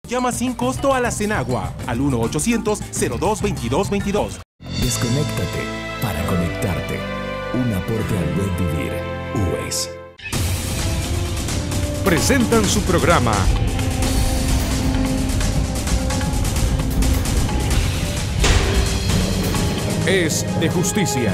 Llama sin costo a la Senagua al 1-800-02-2222. Desconéctate para conectarte. Un aporte al buen vivir. Waze. Presentan su programa Es de Justicia.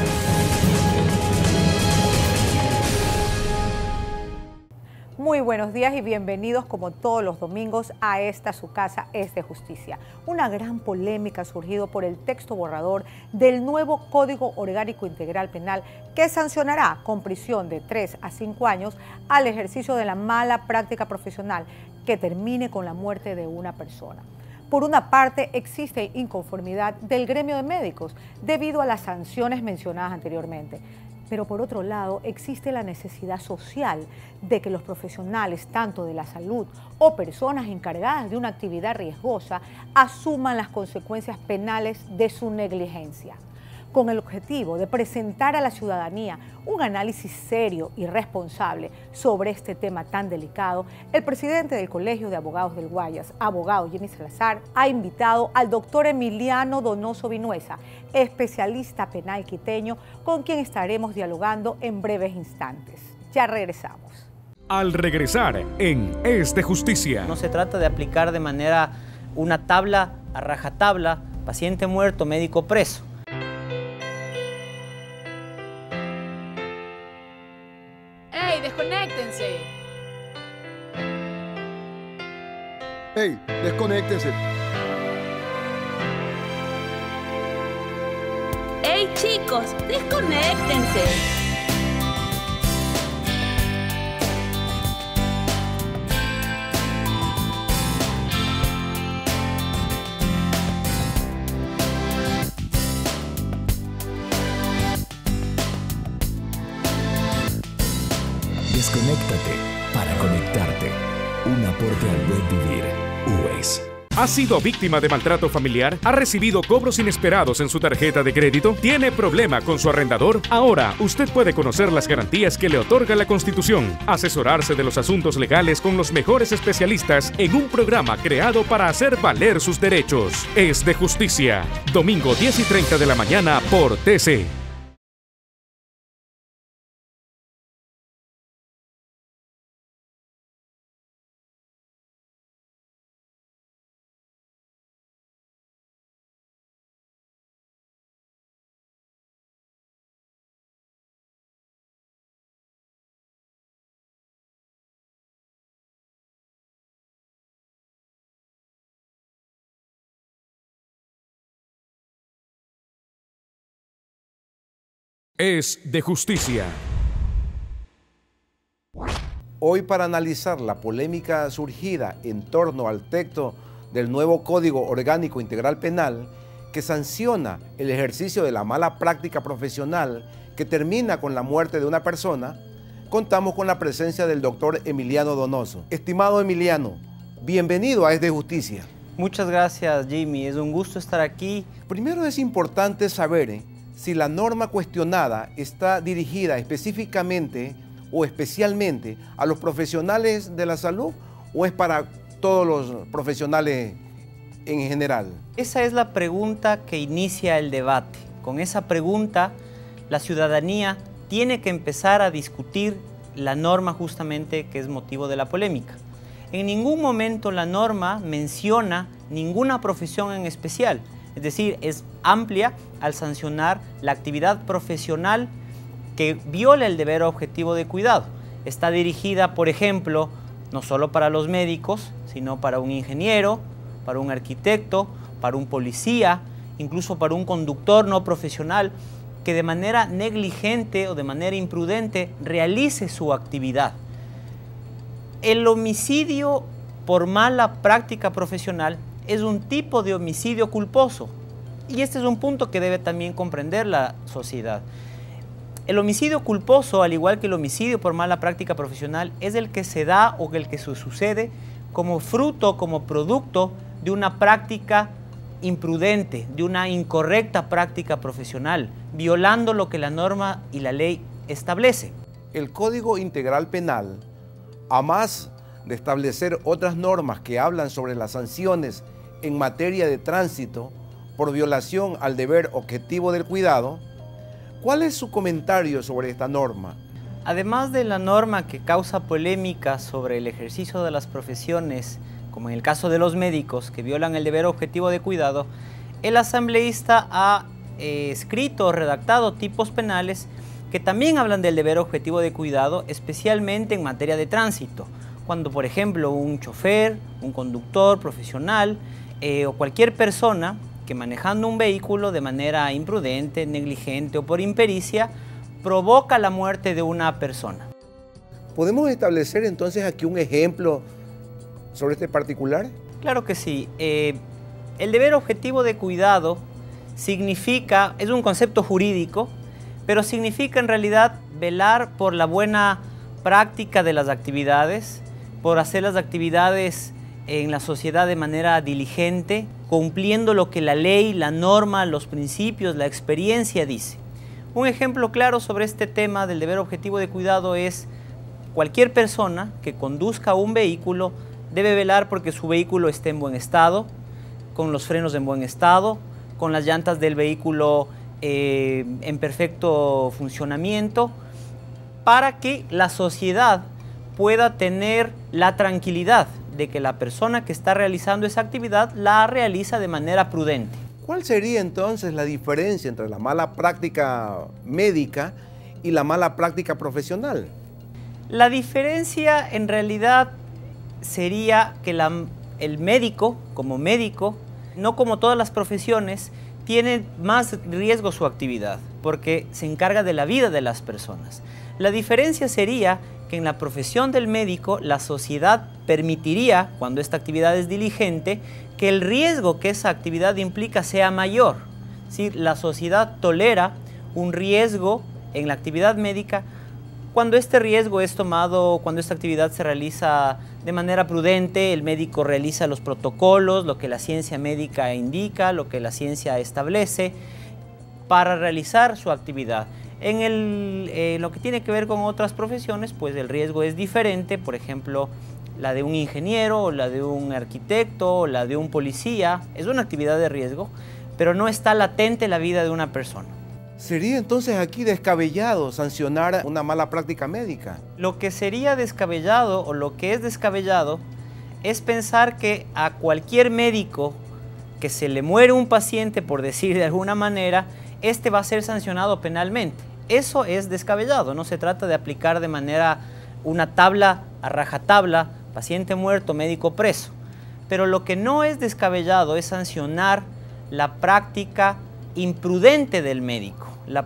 Muy buenos días y bienvenidos como todos los domingos a esta su casa Es de Justicia. Una gran polémica ha surgido por el texto borrador del nuevo Código Orgánico Integral Penal que sancionará con prisión de 3 a 5 años al ejercicio de la mala práctica profesional que termine con la muerte de una persona. Por una parte, existe inconformidad del gremio de médicos debido a las sanciones mencionadas anteriormente. Pero por otro lado, existe la necesidad social de que los profesionales, tanto de la salud o personas encargadas de una actividad riesgosa, asuman las consecuencias penales de su negligencia. Con el objetivo de presentar a la ciudadanía un análisis serio y responsable sobre este tema tan delicado, el presidente del Colegio de Abogados del Guayas, abogado Jenny Salazar, ha invitado al doctor Emiliano Donoso Vinuesa, especialista penal quiteño, con quien estaremos dialogando en breves instantes. Ya regresamos. Al regresar en Es de Justicia. No se trata de aplicar de manera una tabla a rajatabla, paciente muerto, médico preso. ¡Ey, desconéctense! ¡Ey, desconéctense! ¡Ey, chicos, desconéctense! Desconéctate para conectarte. Un aporte al buen vivir. Waze. ¿Ha sido víctima de maltrato familiar? ¿Ha recibido cobros inesperados en su tarjeta de crédito? ¿Tiene problema con su arrendador? Ahora, usted puede conocer las garantías que le otorga la Constitución, asesorarse de los asuntos legales con los mejores especialistas en un programa creado para hacer valer sus derechos. Es de Justicia. Domingo 10:30 de la mañana por TC. Es de Justicia. Hoy, para analizar la polémica surgida en torno al texto del nuevo Código Orgánico Integral Penal que sanciona el ejercicio de la mala práctica profesional que termina con la muerte de una persona, contamos con la presencia del doctor Emiliano Donoso. Estimado Emiliano, bienvenido a Es de Justicia. Muchas gracias, Jimmy. Es un gusto estar aquí. Primero, es importante saber si la norma cuestionada está dirigida específicamente o especialmente a los profesionales de la salud o es para todos los profesionales en general. Esa es la pregunta que inicia el debate. Con esa pregunta, la ciudadanía tiene que empezar a discutir la norma justamente que es motivo de la polémica. En ningún momento la norma menciona ninguna profesión en especial. Es decir, es amplia al sancionar la actividad profesional que viola el deber objetivo de cuidado. Está dirigida, por ejemplo, no solo para los médicos, sino para un ingeniero, para un arquitecto, para un policía, incluso para un conductor no profesional que de manera negligente o de manera imprudente realice su actividad. El homicidio por mala práctica profesional es un tipo de homicidio culposo y este es un punto que debe también comprender la sociedad. El homicidio culposo, al igual que el homicidio por mala práctica profesional, es el que se da o el que sucede como fruto, como producto de una práctica imprudente, de una incorrecta práctica profesional, violando lo que la norma y la ley establece. El Código Integral Penal, a más de establecer otras normas que hablan sobre las sanciones en materia de tránsito por violación al deber objetivo del cuidado, ¿cuál es su comentario sobre esta norma? Además de la norma que causa polémica sobre el ejercicio de las profesiones, como en el caso de los médicos que violan el deber objetivo de cuidado, el asambleísta ha escrito o redactado tipos penales que también hablan del deber objetivo de cuidado, especialmente en materia de tránsito, cuando por ejemplo un chofer, un conductor profesional o cualquier persona que manejando un vehículo de manera imprudente, negligente o por impericia, provoca la muerte de una persona. ¿Podemos establecer entonces aquí un ejemplo sobre este particular? Claro que sí. El deber objetivo de cuidado significa, es un concepto jurídico, pero significa en realidad velar por la buena práctica de las actividades, por hacer las actividades en la sociedad de manera diligente, cumpliendo lo que la ley, la norma, los principios, la experiencia dice. Un ejemplo claro sobre este tema del deber objetivo de cuidado es cualquier persona que conduzca un vehículo debe velar porque su vehículo esté en buen estado, con los frenos en buen estado, con las llantas del vehículo en perfecto funcionamiento, para que la sociedad pueda tener la tranquilidad de que la persona que está realizando esa actividad la realiza de manera prudente. ¿Cuál sería entonces la diferencia entre la mala práctica médica y la mala práctica profesional? La diferencia en realidad sería que el médico, como médico, no como todas las profesiones, tiene más riesgo su actividad, porque se encarga de la vida de las personas. La diferencia sería que en la profesión del médico, la sociedad permitiría, cuando esta actividad es diligente, que el riesgo que esa actividad implica sea mayor. ¿Sí? La sociedad tolera un riesgo en la actividad médica cuando este riesgo es tomado, cuando esta actividad se realiza de manera prudente, el médico realiza los protocolos, lo que la ciencia médica indica, lo que la ciencia establece para realizar su actividad. En lo que tiene que ver con otras profesiones, pues el riesgo es diferente, por ejemplo, la de un ingeniero, o la de un arquitecto, o la de un policía, es una actividad de riesgo, pero no está latente la vida de una persona. ¿Sería entonces aquí descabellado sancionar una mala práctica médica? Lo que sería descabellado, o lo que es descabellado, es pensar que a cualquier médico que se le muere un paciente, por decir de alguna manera, este va a ser sancionado penalmente. Eso es descabellado, no se trata de aplicar de manera una tabla a rajatabla, paciente muerto, médico preso. Pero lo que no es descabellado es sancionar la práctica imprudente del médico, la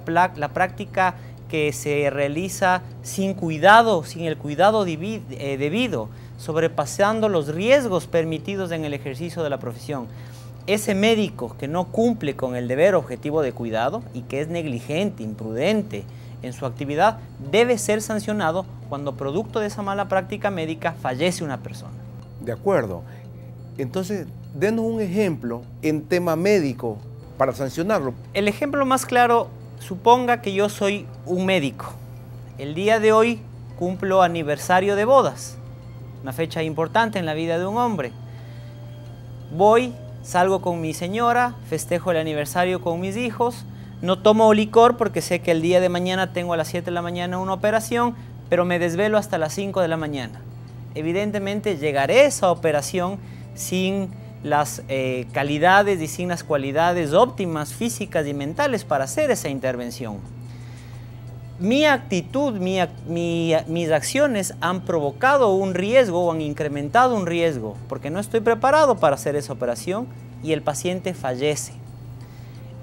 práctica que se realiza sin cuidado, sin el cuidado debido, sobrepasando los riesgos permitidos en el ejercicio de la profesión. Ese médico que no cumple con el deber objetivo de cuidado y que es negligente, imprudente en su actividad, debe ser sancionado cuando producto de esa mala práctica médica fallece una persona. De acuerdo. Entonces, denos un ejemplo en tema médico para sancionarlo. El ejemplo más claro, suponga que yo soy un médico. El día de hoy cumplo aniversario de bodas, una fecha importante en la vida de un hombre. Salgo con mi señora, festejo el aniversario con mis hijos, no tomo licor porque sé que el día de mañana tengo a las 7 de la mañana una operación, pero me desvelo hasta las 5 de la mañana. Evidentemente llegaré a esa operación sin las calidades y sin las cualidades óptimas físicas y mentales para hacer esa intervención. Mi actitud, mis acciones han provocado un riesgo o han incrementado un riesgo porque no estoy preparado para hacer esa operación y el paciente fallece.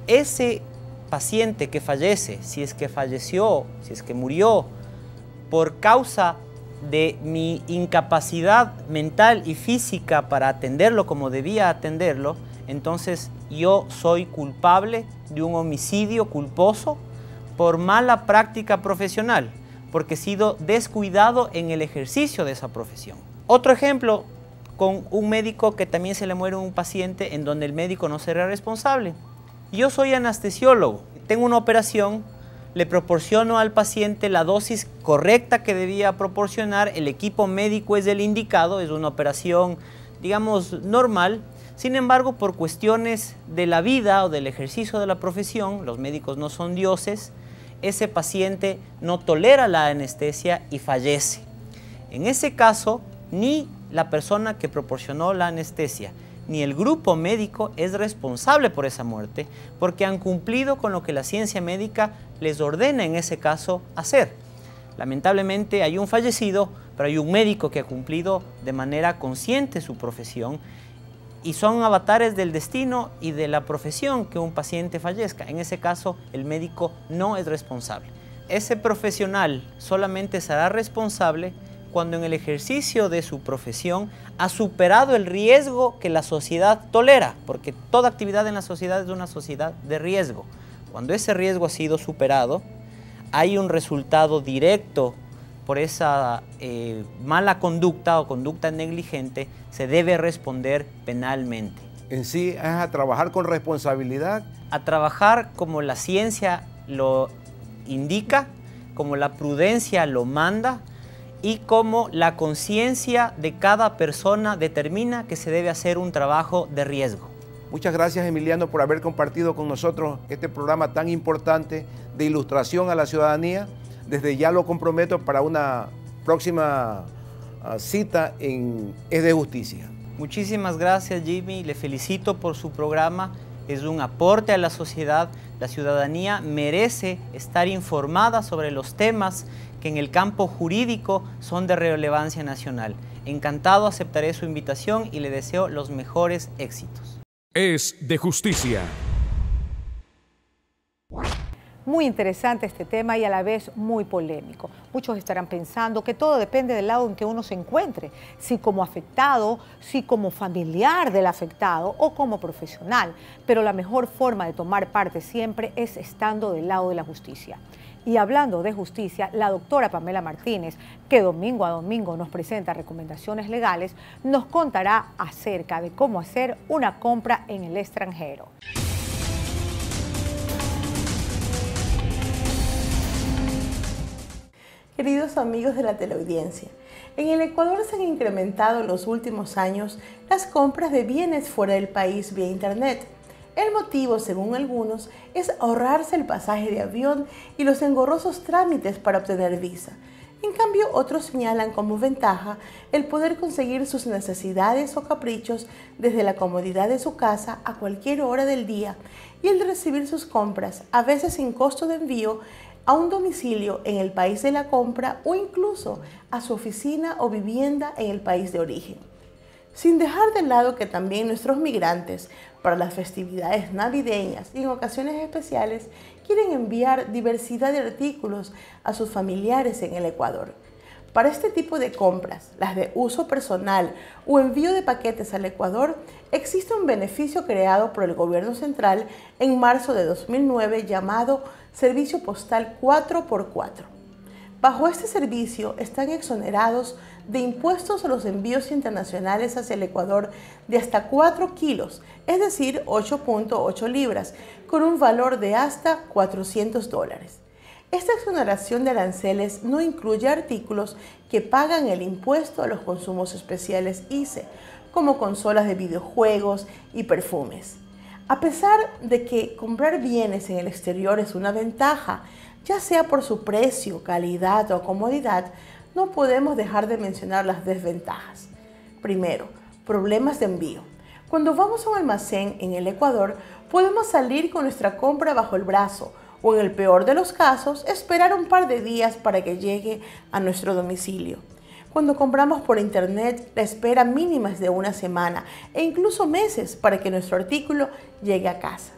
Ese paciente que fallece, si es que falleció, si es que murió por causa de mi incapacidad mental y física para atenderlo como debía atenderlo, entonces yo soy culpable de un homicidio culposo por mala práctica profesional, porque he sido descuidado en el ejercicio de esa profesión. Otro ejemplo, con un médico que también se le muere un paciente en donde el médico no será responsable. Yo soy anestesiólogo, tengo una operación, le proporciono al paciente la dosis correcta que debía proporcionar, el equipo médico es el indicado, es una operación, digamos, normal. Sin embargo, por cuestiones de la vida o del ejercicio de la profesión, los médicos no son dioses, ese paciente no tolera la anestesia y fallece. En ese caso, ni la persona que proporcionó la anestesia ni el grupo médico es responsable por esa muerte, porque han cumplido con lo que la ciencia médica les ordena en ese caso hacer. Lamentablemente hay un fallecido, pero hay un médico que ha cumplido de manera consciente su profesión, y son avatares del destino y de la profesión que un paciente fallezca. En ese caso, el médico no es responsable. Ese profesional solamente será responsable cuando en el ejercicio de su profesión ha superado el riesgo que la sociedad tolera, porque toda actividad en la sociedad es una sociedad de riesgo. Cuando ese riesgo ha sido superado, hay un resultado directo por esa mala conducta o conducta negligente, se debe responder penalmente. En sí es a trabajar con responsabilidad. A trabajar como la ciencia lo indica, como la prudencia lo manda y como la conciencia de cada persona determina que se debe hacer un trabajo de riesgo. Muchas gracias, Emiliano, por haber compartido con nosotros este programa tan importante de ilustración a la ciudadanía. Desde ya lo comprometo para una próxima cita en Es de Justicia. Muchísimas gracias, Jimmy. Le felicito por su programa. Es un aporte a la sociedad. La ciudadanía merece estar informada sobre los temas que en el campo jurídico son de relevancia nacional. Encantado aceptaré su invitación y le deseo los mejores éxitos. Es de Justicia. Muy interesante este tema y a la vez muy polémico. Muchos estarán pensando que todo depende del lado en que uno se encuentre, si como afectado, si como familiar del afectado o como profesional. Pero la mejor forma de tomar parte siempre es estando del lado de la justicia. Y hablando de justicia, la doctora Pamela Martínez, que domingo a domingo nos presenta recomendaciones legales, nos contará acerca de cómo hacer una compra en el extranjero. Queridos amigos de la teleaudiencia, en el Ecuador se han incrementado en los últimos años las compras de bienes fuera del país vía internet. El motivo, según algunos, es ahorrarse el pasaje de avión y los engorrosos trámites para obtener visa. En cambio, otros señalan como ventaja el poder conseguir sus necesidades o caprichos desde la comodidad de su casa a cualquier hora del día y el de recibir sus compras, a veces sin costo de envío, a un domicilio en el país de la compra o incluso a su oficina o vivienda en el país de origen. Sin dejar de lado que también nuestros migrantes, para las festividades navideñas y en ocasiones especiales, quieren enviar diversidad de artículos a sus familiares en el Ecuador. Para este tipo de compras, las de uso personal o envío de paquetes al Ecuador, existe un beneficio creado por el gobierno central en marzo de 2009 llamado Servicio Postal 4x4. Bajo este servicio están exonerados de impuestos a los envíos internacionales hacia el Ecuador de hasta 4 kilos, es decir, 8.8 libras, con un valor de hasta $400. Esta exoneración de aranceles no incluye artículos que pagan el impuesto a los consumos especiales ICE, como consolas de videojuegos y perfumes. A pesar de que comprar bienes en el exterior es una ventaja, ya sea por su precio, calidad o comodidad, no podemos dejar de mencionar las desventajas. Primero, problemas de envío. Cuando vamos a un almacén en el Ecuador, podemos salir con nuestra compra bajo el brazo o, en el peor de los casos, esperar un par de días para que llegue a nuestro domicilio. Cuando compramos por internet, la espera mínima es de una semana e incluso meses para que nuestro artículo llegue a casa.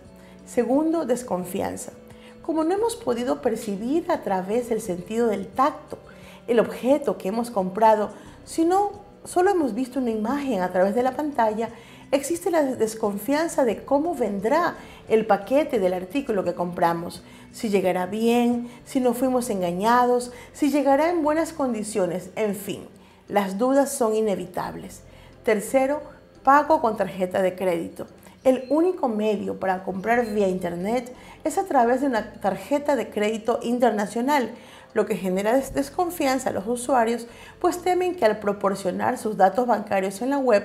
Segundo, desconfianza. Como no hemos podido percibir a través del sentido del tacto el objeto que hemos comprado, sino solo hemos visto una imagen a través de la pantalla, existe la desconfianza de cómo vendrá el paquete del artículo que compramos, si llegará bien, si no fuimos engañados, si llegará en buenas condiciones, en fin, las dudas son inevitables. Tercero, pago con tarjeta de crédito. El único medio para comprar vía Internet es a través de una tarjeta de crédito internacional, lo que genera desconfianza a los usuarios, pues temen que al proporcionar sus datos bancarios en la web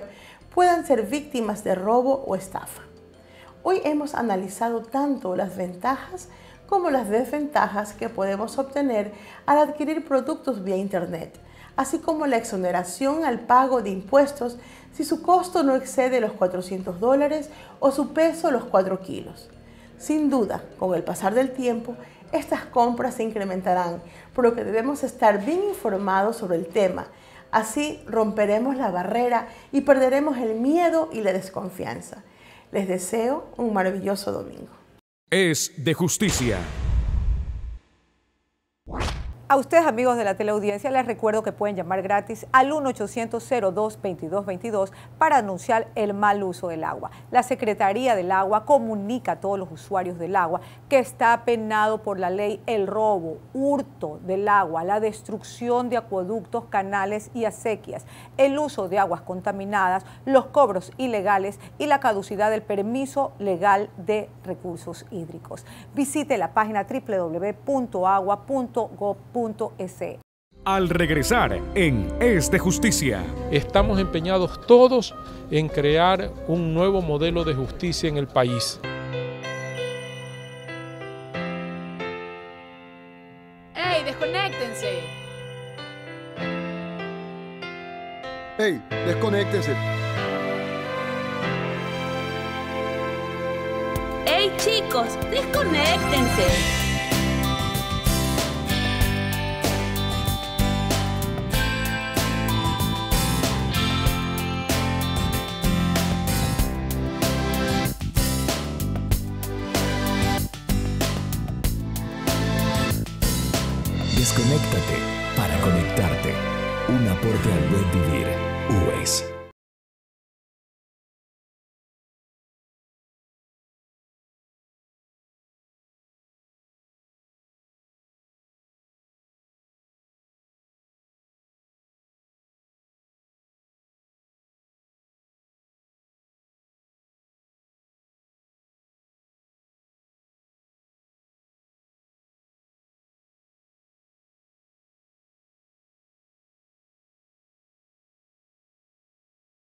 puedan ser víctimas de robo o estafa. Hoy hemos analizado tanto las ventajas como las desventajas que podemos obtener al adquirir productos vía Internet, así como la exoneración al pago de impuestos si su costo no excede los $400 o su peso los 4 kilos. Sin duda, con el pasar del tiempo, estas compras se incrementarán, por lo que debemos estar bien informados sobre el tema. Así romperemos la barrera y perderemos el miedo y la desconfianza. Les deseo un maravilloso domingo. Es de justicia. A ustedes, amigos de la teleaudiencia, les recuerdo que pueden llamar gratis al 1-800-02-2222 para anunciar el mal uso del agua. La Secretaría del Agua comunica a todos los usuarios del agua que está penado por la ley el robo, hurto del agua, la destrucción de acueductos, canales y acequias, el uso de aguas contaminadas, los cobros ilegales y la caducidad del permiso legal de recursos hídricos. Visite la página www.agua.gov.es. Al regresar en Es de Justicia. Estamos empeñados todos en crear un nuevo modelo de justicia en el país. ¡Ey, desconéctense! ¡Hey, desconéctense! ¡Ey, chicos, desconéctense! Desconéctate para conectarte. Un aporte al buen vivir. UES.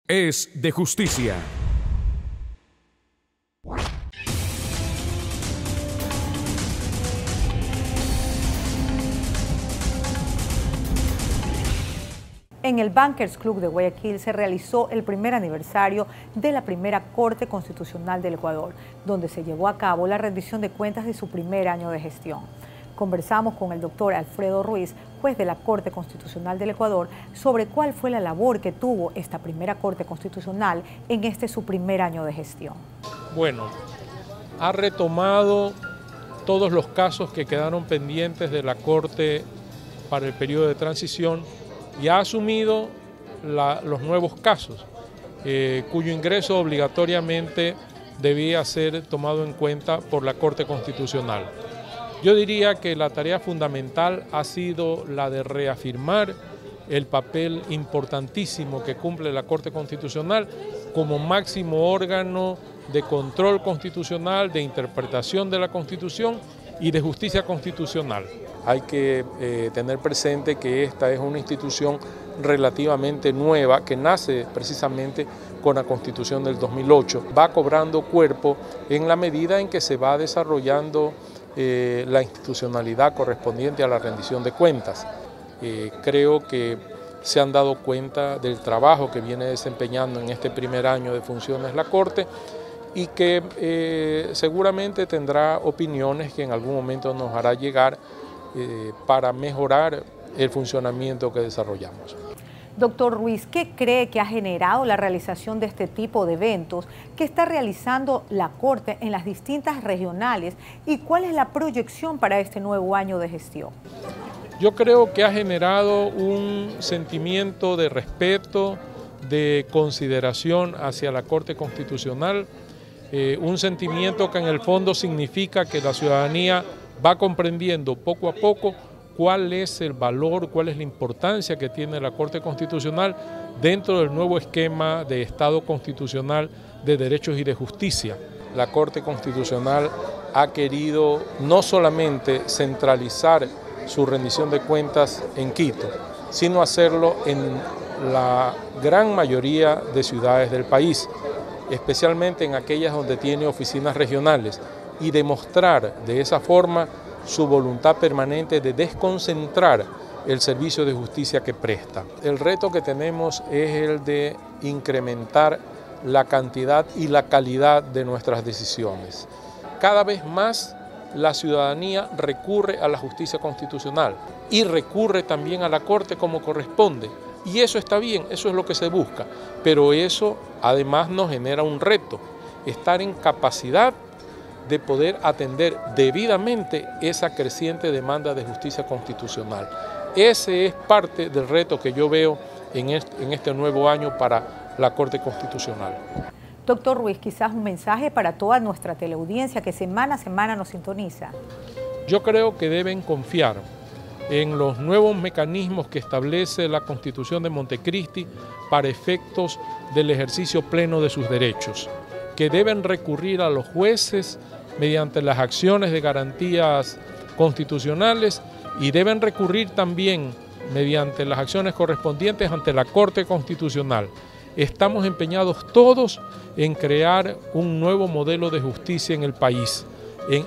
Es de Justicia. En el Bankers Club de Guayaquil se realizó el primer aniversario de la primera Corte Constitucional del Ecuador, donde se llevó a cabo la rendición de cuentas de su primer año de gestión. Conversamos con el doctor Alfredo Ruiz, juez de la Corte Constitucional del Ecuador, sobre cuál fue la labor que tuvo esta primera Corte Constitucional en su primer año de gestión. Bueno, ha retomado todos los casos que quedaron pendientes de la Corte para el periodo de transición y ha asumido los nuevos casos, cuyo ingreso obligatoriamente debía ser tomado en cuenta por la Corte Constitucional. Yo diría que la tarea fundamental ha sido la de reafirmar el papel importantísimo que cumple la Corte Constitucional como máximo órgano de control constitucional, de interpretación de la Constitución y de justicia constitucional. Hay que tener presente que esta es una institución relativamente nueva que nace precisamente con la Constitución del 2008. Va cobrando cuerpo en la medida en que se va desarrollando la institucionalidad correspondiente a la rendición de cuentas. Creo que se han dado cuenta del trabajo que viene desempeñando en este primer año de funciones la Corte y que seguramente tendrá opiniones que en algún momento nos hará llegar para mejorar el funcionamiento que desarrollamos. Doctor Ruiz, ¿qué cree que ha generado la realización de este tipo de eventos que está realizando la Corte en las distintas regionales y cuál es la proyección para este nuevo año de gestión? Yo creo que ha generado un sentimiento de respeto, de consideración hacia la Corte Constitucional, un sentimiento que en el fondo significa que la ciudadanía va comprendiendo poco a poco cuál es el valor, cuál es la importancia que tiene la Corte Constitucional dentro del nuevo esquema de Estado constitucional de derechos y de justicia. La Corte Constitucional ha querido no solamente centralizar su rendición de cuentas en Quito, sino hacerlo en la gran mayoría de ciudades del país, especialmente en aquellas donde tiene oficinas regionales, y demostrar de esa forma su voluntad permanente de desconcentrar el servicio de justicia que presta. El reto que tenemos es el de incrementar la cantidad y la calidad de nuestras decisiones. Cada vez más la ciudadanía recurre a la justicia constitucional y recurre también a la Corte como corresponde. Y eso está bien, eso es lo que se busca. Pero eso además nos genera un reto, estar en capacidad de poder atender debidamente esa creciente demanda de justicia constitucional. Ese es parte del reto que yo veo en este nuevo año para la Corte Constitucional. Doctor Ruiz, quizás un mensaje para toda nuestra teleaudiencia que semana a semana nos sintoniza. Yo creo que deben confiar en los nuevos mecanismos que establece la Constitución de Montecristi para efectos del ejercicio pleno de sus derechos, que deben recurrir a los jueces mediante las acciones de garantías constitucionales y deben recurrir también mediante las acciones correspondientes ante la Corte Constitucional. Estamos empeñados todos en crear un nuevo modelo de justicia en el país.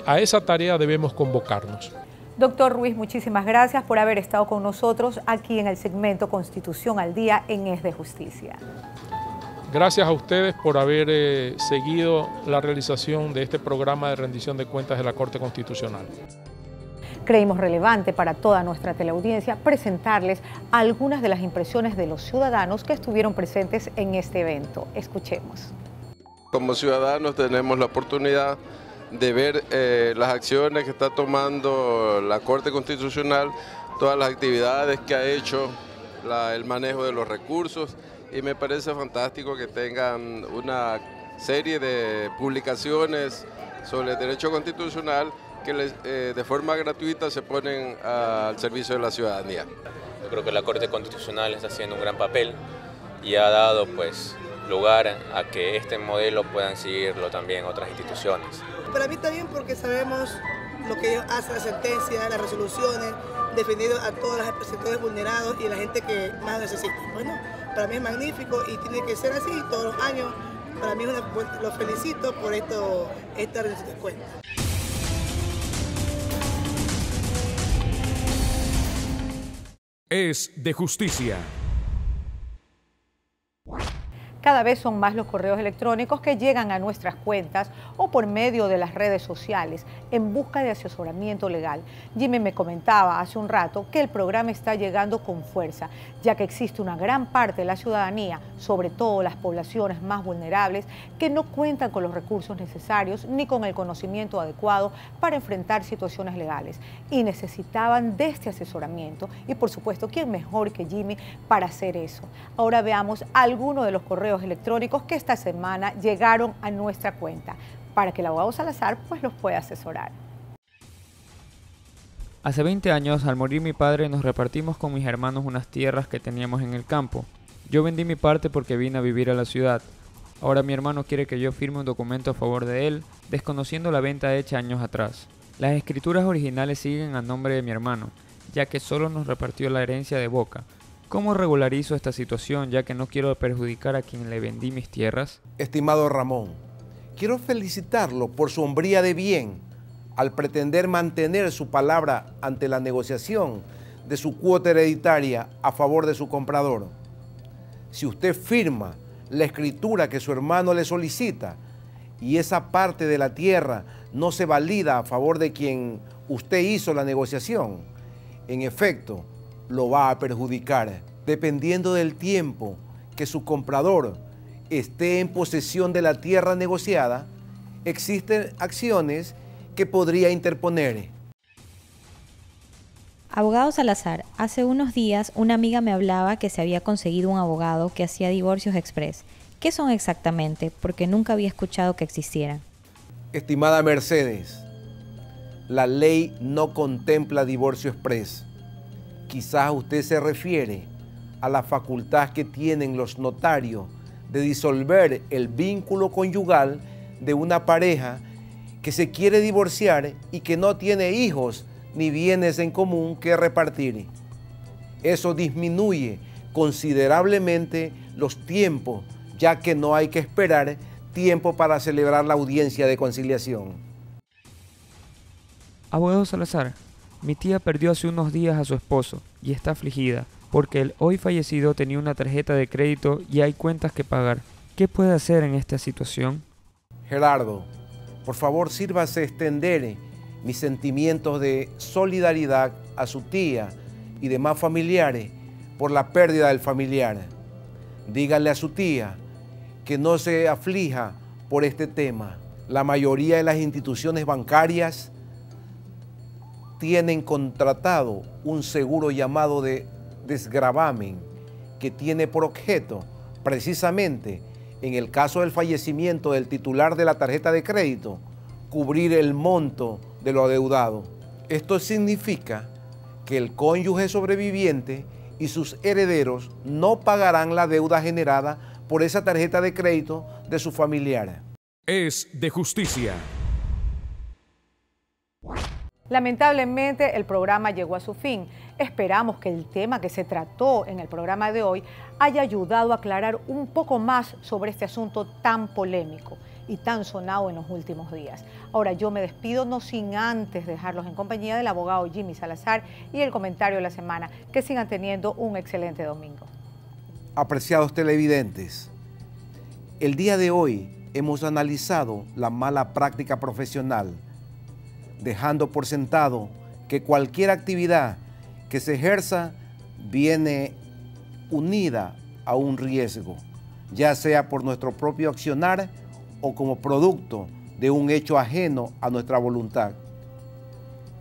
A esa tarea debemos convocarnos. Doctor Ruiz, muchísimas gracias por haber estado con nosotros aquí en el segmento Constitución al Día en Es de Justicia. Gracias a ustedes por haber seguido la realización de este programa de rendición de cuentas de la Corte Constitucional. Creímos relevante para toda nuestra teleaudiencia presentarles algunas de las impresiones de los ciudadanos que estuvieron presentes en este evento. Escuchemos. Como ciudadanos tenemos la oportunidad de ver las acciones que está tomando la Corte Constitucional, todas las actividades que ha hecho, el manejo de los recursos, y me parece fantástico que tengan una serie de publicaciones sobre el derecho constitucional que de forma gratuita se ponen al servicio de la ciudadanía. Yo creo que la Corte Constitucional está haciendo un gran papel y ha dado lugar a que este modelo puedan seguirlo también otras instituciones. Para mí está bien porque sabemos lo que ellos hacen, las sentencias, las resoluciones, defendiendo a todos los sectores vulnerados y a la gente que más necesita. Bueno, para mí es magnífico y tiene que ser así todos los años. Para mí los felicito por esta rendición de cuentas. Es de justicia. Cada vez son más los correos electrónicos que llegan a nuestras cuentas o por medio de las redes sociales en busca de asesoramiento legal. Jimmy me comentaba hace un rato que el programa está llegando con fuerza, ya que existe una gran parte de la ciudadanía, sobre todo las poblaciones más vulnerables, que no cuentan con los recursos necesarios ni con el conocimiento adecuado para enfrentar situaciones legales y necesitaban de este asesoramiento. Y por supuesto, ¿quién mejor que Jimmy para hacer eso? Ahora veamos algunos de los correos electrónicos que esta semana llegaron a nuestra cuenta para que el abogado Salazar los pueda asesorar. Hace 20 años, al morir mi padre, nos repartimos con mis hermanos unas tierras que teníamos en el campo. Yo vendí mi parte porque vine a vivir a la ciudad. Ahora mi hermano quiere que yo firme un documento a favor de él, desconociendo la venta hecha años atrás. Las escrituras originales siguen a nombre de mi hermano, ya que solo nos repartió la herencia de boca. ¿Cómo regularizo esta situación, ya que no quiero perjudicar a quien le vendí mis tierras? Estimado Ramón, quiero felicitarlo por su hombría de bien al pretender mantener su palabra ante la negociación de su cuota hereditaria a favor de su comprador. Si usted firma la escritura que su hermano le solicita y esa parte de la tierra no se valida a favor de quien usted hizo la negociación, en efecto, lo va a perjudicar. Dependiendo del tiempo que su comprador esté en posesión de la tierra negociada, existen acciones que podría interponer. Abogado Salazar, hace unos días una amiga me hablaba que se había conseguido un abogado que hacía divorcios express. ¿Qué son exactamente? Porque nunca había escuchado que existieran. Estimada Mercedes, la ley no contempla divorcio express. Quizás usted se refiere a la facultad que tienen los notarios de disolver el vínculo conyugal de una pareja que se quiere divorciar y que no tiene hijos ni bienes en común que repartir. Eso disminuye considerablemente los tiempos, ya que no hay que esperar tiempo para celebrar la audiencia de conciliación. Abogado Salazar, mi tía perdió hace unos días a su esposo y está afligida porque el hoy fallecido tenía una tarjeta de crédito y hay cuentas que pagar. ¿Qué puede hacer en esta situación? Gerardo, por favor sírvase extender mis sentimientos de solidaridad a su tía y demás familiares por la pérdida del familiar. Dígale a su tía que no se aflija por este tema. La mayoría de las instituciones bancarias tienen contratado un seguro llamado de desgravamen que tiene por objeto precisamente en el caso del fallecimiento del titular de la tarjeta de crédito cubrir el monto de lo adeudado. Esto significa que el cónyuge sobreviviente y sus herederos no pagarán la deuda generada por esa tarjeta de crédito de su familiar. Es de justicia. Lamentablemente el programa llegó a su fin. Esperamos que el tema que se trató en el programa de hoy haya ayudado a aclarar un poco más sobre este asunto tan polémico y tan sonado en los últimos días. Ahora yo me despido no sin antes dejarlos en compañía del abogado Jimmy Salazar y el comentario de la semana. Que sigan teniendo un excelente domingo. Apreciados televidentes, el día de hoy hemos analizado la mala práctica profesional, dejando por sentado que cualquier actividad que se ejerza viene unida a un riesgo, ya sea por nuestro propio accionar o como producto de un hecho ajeno a nuestra voluntad.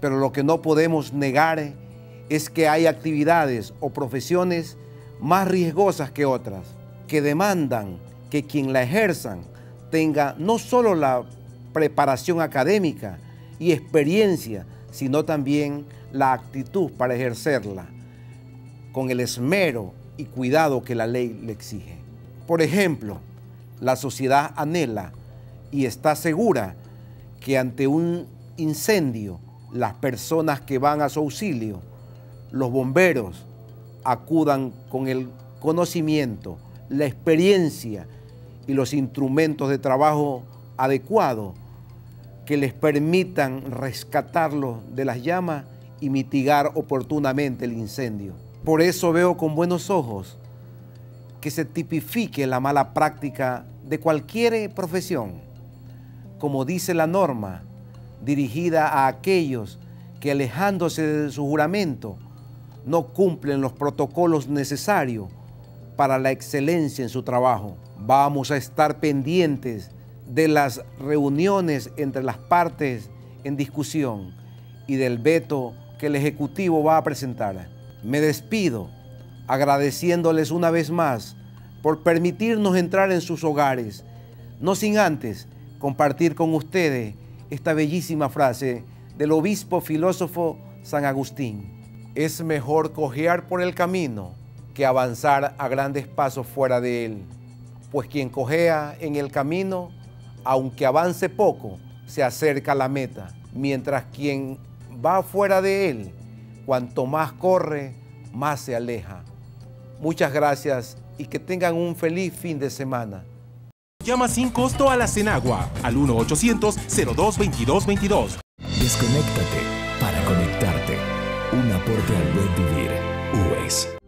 Pero lo que no podemos negar es que hay actividades o profesiones más riesgosas que otras, que demandan que quien la ejerzan tenga no solo la preparación académica y experiencia, sino también la actitud para ejercerla, con el esmero y cuidado que la ley le exige. Por ejemplo, la sociedad anhela y está segura que ante un incendio, las personas que van a su auxilio, los bomberos, acudan con el conocimiento, la experiencia y los instrumentos de trabajo adecuados que les permitan rescatarlos de las llamas y mitigar oportunamente el incendio. Por eso veo con buenos ojos que se tipifique la mala práctica de cualquier profesión, como dice la norma, dirigida a aquellos que, alejándose de su juramento, no cumplen los protocolos necesarios para la excelencia en su trabajo. Vamos a estar pendientes de las reuniones entre las partes en discusión y del veto que el Ejecutivo va a presentar. Me despido agradeciéndoles una vez más por permitirnos entrar en sus hogares, no sin antes compartir con ustedes esta bellísima frase del obispo filósofo San Agustín. Es mejor cojear por el camino que avanzar a grandes pasos fuera de él, pues quien cojea en el camino, aunque avance poco, se acerca a la meta, mientras quien va fuera de él, cuanto más corre, más se aleja. Muchas gracias y que tengan un feliz fin de semana. Llama sin costo a la Senagua al 1-800-02-2222. Desconéctate para conectarte. Un aporte al buen vivir. UES.